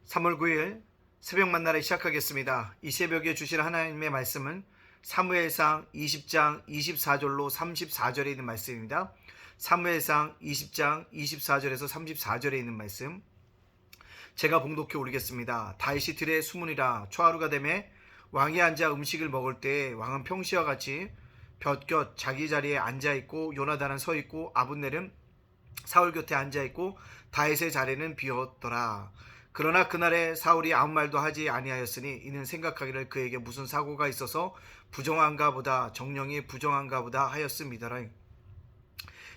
3월 9일 새벽 만나를 시작하겠습니다. 이 새벽에 주신 하나님의 말씀은 사무엘상 20장 24절로 34절에 있는 말씀입니다. 사무엘상 20장 24절에서 34절에 있는 말씀 제가 봉독해 오르겠습니다. 다윗이 들에 숨으니라. 초하루가 되매 왕이 앉아 음식을 먹을 때에 왕은 평시와 같이 볕곁 자기 자리에 앉아있고 요나단은 서있고 아브넬은 사울 곁에 앉아있고 다윗의 자리는 비었더라. 그러나 그날에 사울이 아무 말도 하지 아니하였으니 이는 생각하기를 그에게 무슨 사고가 있어서 부정한가 보다, 정령이 부정한가 보다 하였음이더라.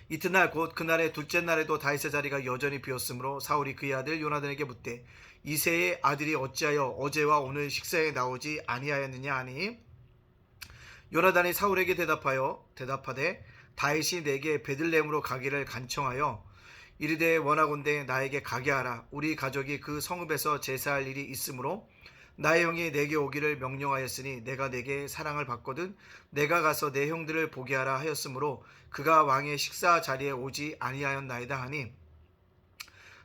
이튿날 곧 그날의 둘째 날에도 다윗의 자리가 여전히 비었으므로 사울이 그의 아들 요나단에게 묻되 이새의 아들이 어찌하여 어제와 오늘 식사에 나오지 아니하였느냐 하니 요나단이 사울에게 대답하되 다윗이 내게 베들레헴으로 가기를 간청하여 이르되 원하건대 나에게 가게 하라. 우리 가족이 그 성읍에서 제사할 일이 있으므로 나의 형이 내게 오기를 명령하였으니 내가 내게 사랑을 받거든 내가 가서 내 형들을 보게 하라 하였으므로 그가 왕의 식사 자리에 오지 아니하였나이다 하니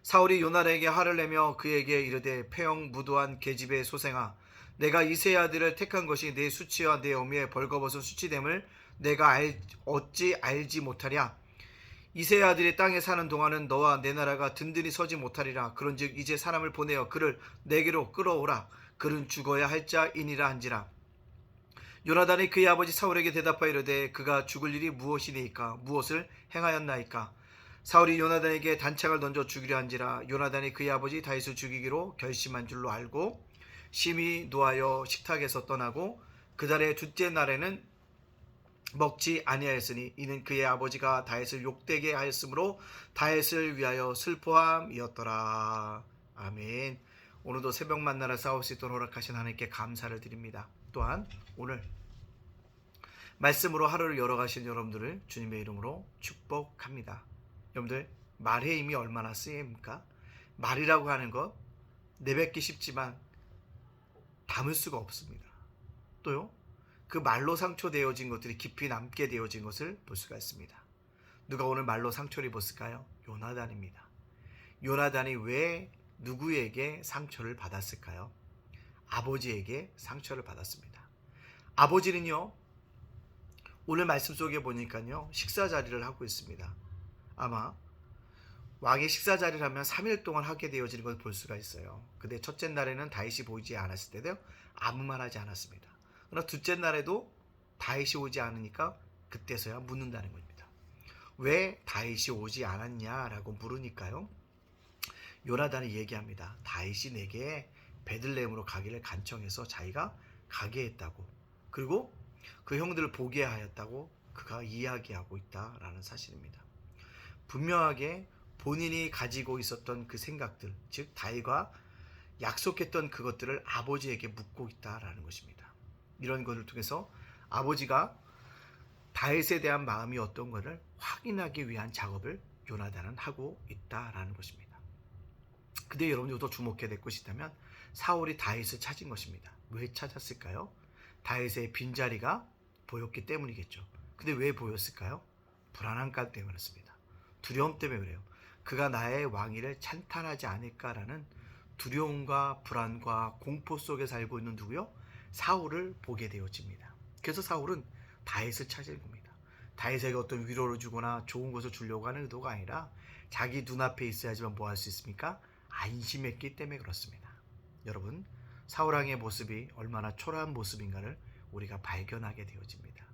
사울이 요나단에게 화를 내며 그에게 이르되 패형 무도한 계집의 소생아 내가 이새의 아들을 택한 것이 내 수치와 내 어미의 벌거벗은 수치됨을 내가 어찌 알지 못하랴. 이새의 아들이 땅에 사는 동안은 너와 내 나라가 든든히 서지 못하리라. 그런즉 이제 사람을 보내어 그를 내게로 끌어오라. 그는 죽어야 할 자이니라 한지라. 요나단이 그의 아버지 사울에게 대답하여 이르되 그가 죽을 일이 무엇이니까 무엇을 행하였나이까. 사울이 요나단에게 단창을 던져 죽이려 한지라. 요나단이 그의 아버지 다윗을 죽이기로 결심한 줄로 알고 심히 노하여 식탁에서 떠나고 그달의 둘째 날에는 먹지 아니하였으니 이는 그의 아버지가 다윗을 욕되게 하였으므로 다윗을 위하여 슬퍼함이었더라. 아멘. 오늘도 새벽 만나러 싸울 수 있도록 허락하신 하나님께 감사를 드립니다. 또한 오늘 말씀으로 하루를 열어가신 여러분들을 주님의 이름으로 축복합니다. 여러분들 말의 힘이 얼마나 쓰입니까? 말이라고 하는 것 내뱉기 쉽지만 담을 수가 없습니다. 또요 그 말로 상처되어진 것들이 깊이 남게 되어진 것을 볼 수가 있습니다. 누가 오늘 말로 상처를 입었을까요? 요나단입니다. 요나단이 왜 누구에게 상처를 받았을까요? 아버지에게 상처를 받았습니다. 아버지는요 오늘 말씀 속에 보니까요 식사 자리를 하고 있습니다. 아마 왕의 식사 자리를 하면 3일 동안 하게 되어지는 것을 볼 수가 있어요. 근데 첫째 날에는 다윗이 보이지 않았을 때도 아무 말 하지 않았습니다. 그러나 둘째 날에도 다윗이 오지 않으니까 그때서야 묻는다는 겁니다. 왜 다윗이 오지 않았냐라고 물으니까요. 요나단이 얘기합니다. 다윗이 내게 베들레헴으로 가기를 간청해서 자기가 가게 했다고. 그리고 그 형들을 보게 하였다고 그가 이야기하고 있다라는 사실입니다. 분명하게 본인이 가지고 있었던 그 생각들, 즉 다윗과 약속했던 그것들을 아버지에게 묻고 있다라는 것입니다. 이런 것을 통해서 아버지가 다윗에 대한 마음이 어떤 것을 확인하기 위한 작업을 요나단은 하고 있다라는 것입니다. 근데 여러분들도 주목해야 될 것이 있다면 사울이 다윗을 찾은 것입니다. 왜 찾았을까요? 다윗의 빈자리가 보였기 때문이겠죠. 근데 왜 보였을까요? 불안함감 때문이었습니다. 두려움 때문에 그래요. 그가 나의 왕위를 찬탈하지 않을까라는 두려움과 불안과 공포 속에 살고 있는 누구요? 사울을 보게 되어집니다. 그래서 사울은 다윗을 찾은 겁니다. 다윗에게 어떤 위로를 주거나 좋은 것을 주려고 하는 의도가 아니라 자기 눈앞에 있어야지만 뭐 할 수 있습니까? 안심했기 때문에 그렇습니다. 여러분 사울왕의 모습이 얼마나 초라한 모습인가를 우리가 발견하게 되어집니다.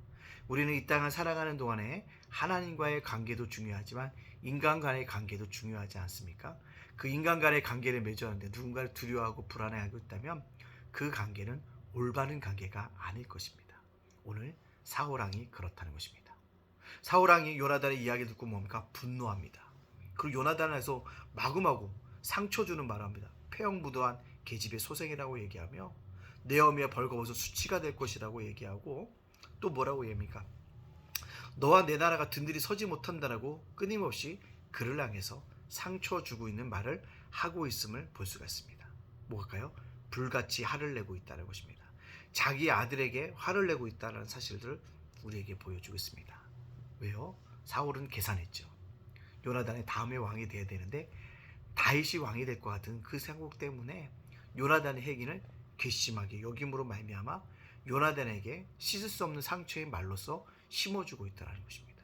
우리는 이 땅을 살아가는 동안에 하나님과의 관계도 중요하지만 인간 간의 관계도 중요하지 않습니까? 그 인간 간의 관계를 맺었는데 누군가를 두려워하고 불안해하고 있다면 그 관계는 올바른 관계가 아닐 것입니다. 오늘 사울왕이 그렇다는 것입니다. 사울왕이 요나단의 이야기를 듣고 뭡니까? 분노합니다. 그리고 요나단에서 마구마구 상처 주는 말을 합니다. 패형무도한 계집의 소생이라고 얘기하며 내 어미의 벌거벗은 수치가 될 것이라고 얘기하고 또 뭐라고 얘기합니까? 너와 내 나라가 든든히 서지 못한다라고 끊임없이 그를 향해서 상처 주고 있는 말을 하고 있음을 볼 수가 있습니다. 뭐일까요? 불같이 화를 내고 있다는 것입니다. 자기 아들에게 화를 내고 있다는 사실들을 우리에게 보여주고 있습니다. 왜요? 사울은 계산했죠. 요나단의 다음에 왕이 되어야 되는데 다윗이 왕이 될 것 같은 그 생각 때문에 요나단의 행위를 괘씸하게 여김으로 말미암아 요나단에게 씻을 수 없는 상처의 말로써 심어주고 있다는 것입니다.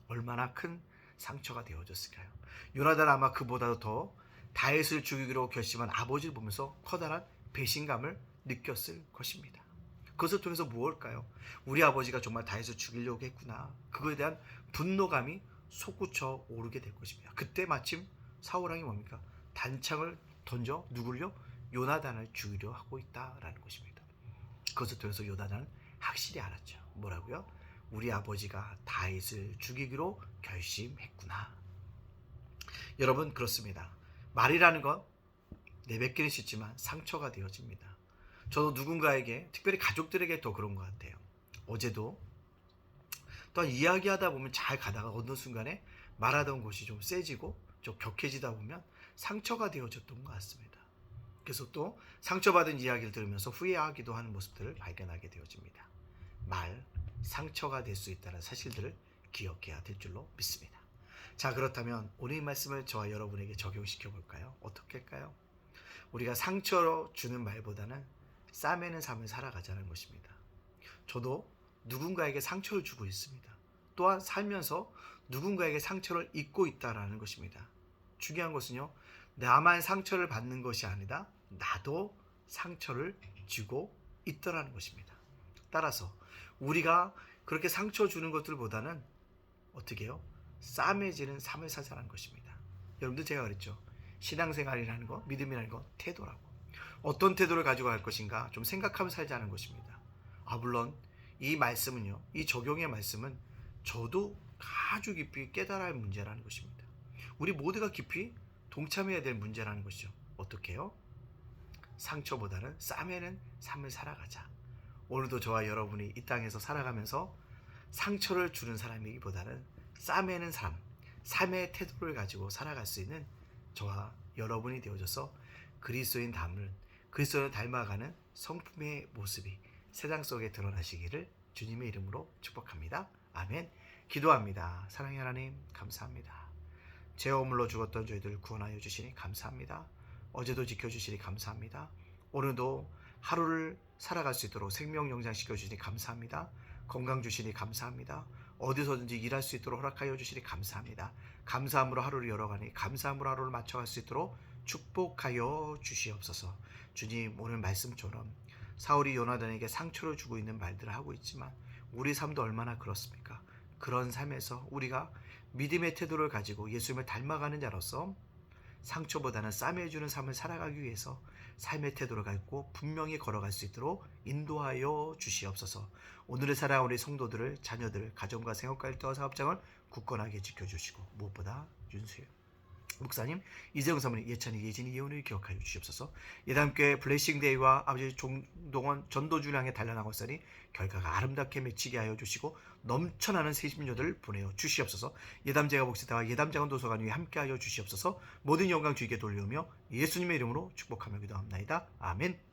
얼마나 큰 상처가 되어졌을까요? 요나단은 아마 그보다도 더 다윗을 죽이기로 결심한 아버지를 보면서 커다란 배신감을 느꼈을 것입니다. 그것을 통해서 무엇일까요? 우리 아버지가 정말 다윗을 죽이려고 했구나. 그거에 대한 분노감이 솟구쳐 오르게 될 것입니다. 그때 마침 사울왕이 뭡니까? 단창을 던져 누굴요? 요나단을 죽이려 하고 있다라는 것입니다. 그것을 통해서 요나단은 확실히 알았죠. 뭐라고요? 우리 아버지가 다윗을 죽이기로 결심했구나. 여러분, 그렇습니다. 말이라는 건 내뱉기는 쉽지만 상처가 되어집니다. 저도 누군가에게, 특별히 가족들에게 더 그런 것 같아요. 어제도 또 이야기하다 보면 잘 가다가 어느 순간에 말하던 것이 좀 세지고 좀 격해지다 보면 상처가 되어졌던 것 같습니다. 그래서 또 상처받은 이야기를 들으면서 후회하기도 하는 모습들을 발견하게 되어집니다. 말, 상처가 될 수 있다는 사실들을 기억해야 될 줄로 믿습니다. 자, 그렇다면 오늘 이 말씀을 저와 여러분에게 적용시켜 볼까요? 어떻게 할까요? 우리가 상처로 주는 말보다는 싸매는 삶을 살아가자는 것입니다. 저도 누군가에게 상처를 주고 있습니다. 또한 살면서 누군가에게 상처를 입고 있다는 것입니다. 중요한 것은요, 나만 상처를 받는 것이 아니라 나도 상처를 주고 있더라는 것입니다. 따라서 우리가 그렇게 상처 주는 것들보다는 어떻게 해요? 싸매지는 삶을 살자는 것입니다. 여러분들, 제가 그랬죠. 신앙생활이라는 거, 믿음이라는 거 태도라고. 어떤 태도를 가지고 갈 것인가 좀 생각하면서 살자는 것입니다. 물론 이 말씀은요, 이 적용의 말씀은 저도 아주 깊이 깨달아야 할 문제라는 것입니다. 우리 모두가 깊이 동참해야 될 문제라는 것이죠. 어떻게 해요? 상처보다는 싸매는 삶을 살아가자. 오늘도 저와 여러분이 이 땅에서 살아가면서 상처를 주는 사람이기보다는 싸매는 삶, 삶의 태도를 가지고 살아갈 수 있는 저와 여러분이 되어져서 그리스도인 그리스도를 닮아가는 성품의 모습이 세상 속에 드러나시기를 주님의 이름으로 축복합니다. 아멘. 기도합니다. 사랑의 하나님, 감사합니다. 죄와 허물로 죽었던 저희들 구원하여 주시니 감사합니다. 어제도 지켜주시니 감사합니다. 오늘도 하루를 살아갈 수 있도록 생명 영장시켜 주시니 감사합니다. 건강 주시니 감사합니다. 어디서든지 일할 수 있도록 허락하여 주시니 감사합니다. 감사함으로 하루를 열어가니 감사함으로 하루를 맞춰갈 수 있도록 축복하여 주시옵소서. 주님, 오늘 말씀처럼 사울이 요나단에게 상처를 주고 있는 말들을 하고 있지만 우리 삶도 얼마나 그렇습니까? 그런 삶에서 우리가 믿음의 태도를 가지고 예수님을 닮아가는 자로서 상처보다는 싸매주는 삶을 살아가기 위해서 삶의 태도를 갖고 분명히 걸어갈 수 있도록 인도하여 주시옵소서. 오늘을 살아온 우리 성도들을, 자녀들을, 가정과 생업과 일터와 사업장을 굳건하게 지켜주시고 무엇보다 윤수요 목사님, 이재용 사모님, 예찬이, 예진이, 예원을 기억하여 주시옵소서. 예담교회 블레싱데이와 아버지 종동원 전도주를 향해 달려나고 있으니 결과가 아름답게 맺히게 하여 주시고 넘쳐나는 세심료들을 보내어 주시옵소서. 예담제가 목사와 예담장원 도서관 위에 함께하여 주시옵소서. 모든 영광 주에게 돌려오며 예수님의 이름으로 축복하며 기도합나이다. 아멘.